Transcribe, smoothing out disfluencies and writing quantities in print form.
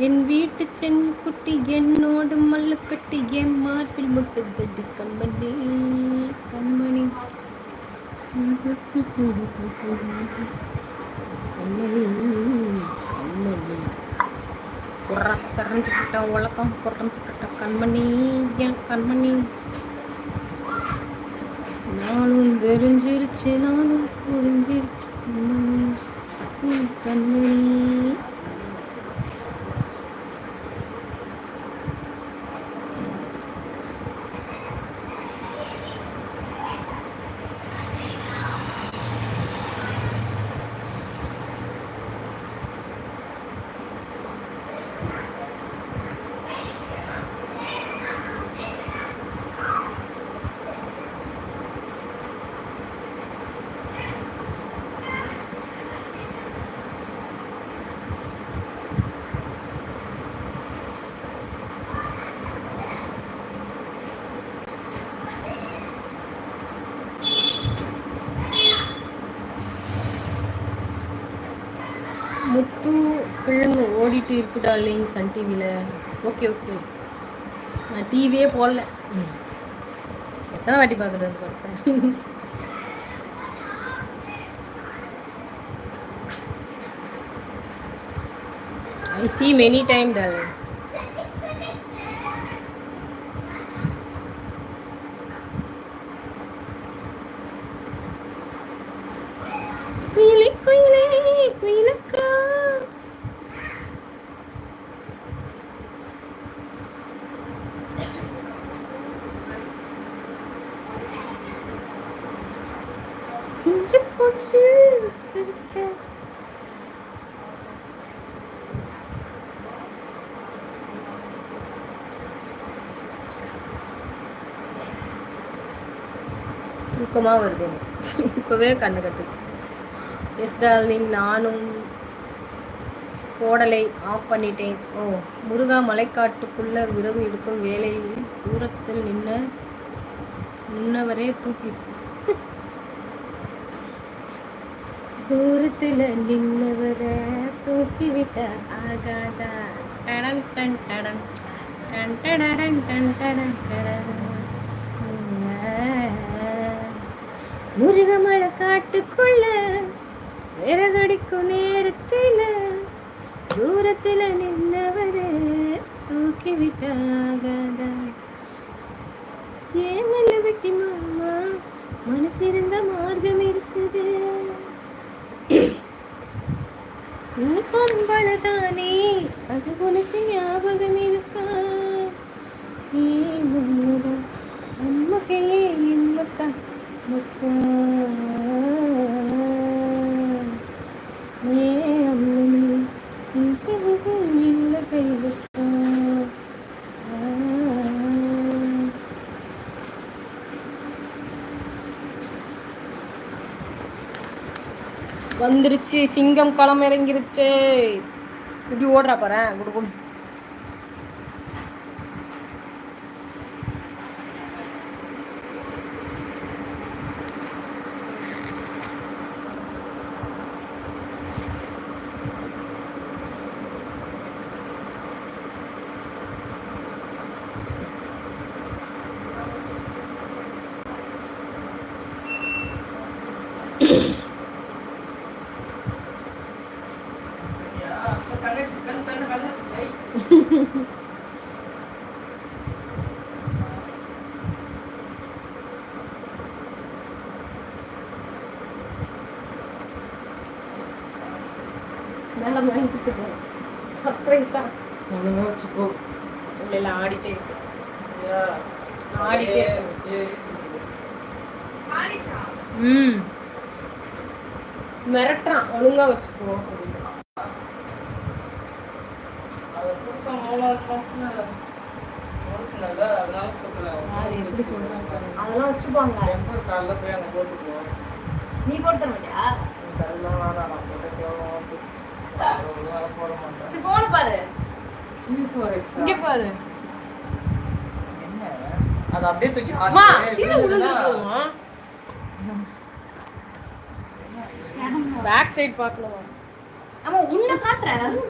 என் வீட்டு சென்னு குட்டி என்னோடு மல்லு கட்டி என் மார்பில் முட்டுதடி கண்மணி கண்மணி கண்மணி கண்மணி தெரிஞ்சுக்கிட்ட உலகம் புறஞ்சுக்கிட்ட கண்மணி என் கண்மணி நானும் வெறிஞ்சிருச்சு நானும் புரிஞ்சிருச்சு கண்மணி கண்மணி. முத்து ஃபில்ம் ஓடிட்டு இருக்கு டார்லிங் சன் டிவியில். ஓகே ஓகே, நான் டிவியே போடல. எத்தனை வாட்டி பார்க்குறது பார்த்தேன். ஐ சி மெனி டைம் டார்லிங். குயிலே குயிலே குயிலக்கா இஞ்சி போச்சு சிரிக்க. தூக்கமாக வருது எனக்கு இப்போவே கண்ணு கட்டு. எஸ் டார்லிங், நானும் போடலை, ஆஃப் பண்ணிட்டேன். ஓ முருகா, மலைக்காட்டுக்குள்ள விறகு எடுக்கும் வேலையில் தூரத்தில் நின்னவரே தூக்கி தூரத்தில் நின்னவரை தூக்கிவிட்ட ஆகாதா. டடன் டன் டடன் டன் டடன் டன் டடன் டடன். முருகமலை காட்டுக்குள்ள விறகடிக்கும் நேரத்தில் தூரத்தில் நின்னவரை தூக்கி விட்டாகாதா. ஏன் நல்ல வெட்டி மாமா, மனசிருந்த மார்க்கம் இருக்குது. பொம்பளதானே, அது உனக்கு ஞாபகம் இருக்கா? அம்மகையே இம்மக்கா மசா ஏ அம்மனி இல்ல கைவசா. வந்துருச்சு சிங்கம், களம் இறங்கிருச்சு. இப்படி ஓடுறா பாரு குடு. மேடம் வாங்கிட்டு சர்ப்ரைஸா ஒழுங்கா வச்சுக்கோ. இல்லை ஆடிட்டே இருக்கு, ஆடிட்டே மிரட்டுறான். ஒழுங்கா வச்சுக்கோ. எப்படி சொல்றாங்க அதெல்லாம் வச்சுப்பாங்க. நீ போட்டு மாட்டியா? போன் பாரு, இங்க பாரு. என்ன அது அப்படியே தூக்கி கீழே விழுந்துருமா? பேக் சைடு பார்க்கணும். ஆமா உன்னை காட்டுறேன்.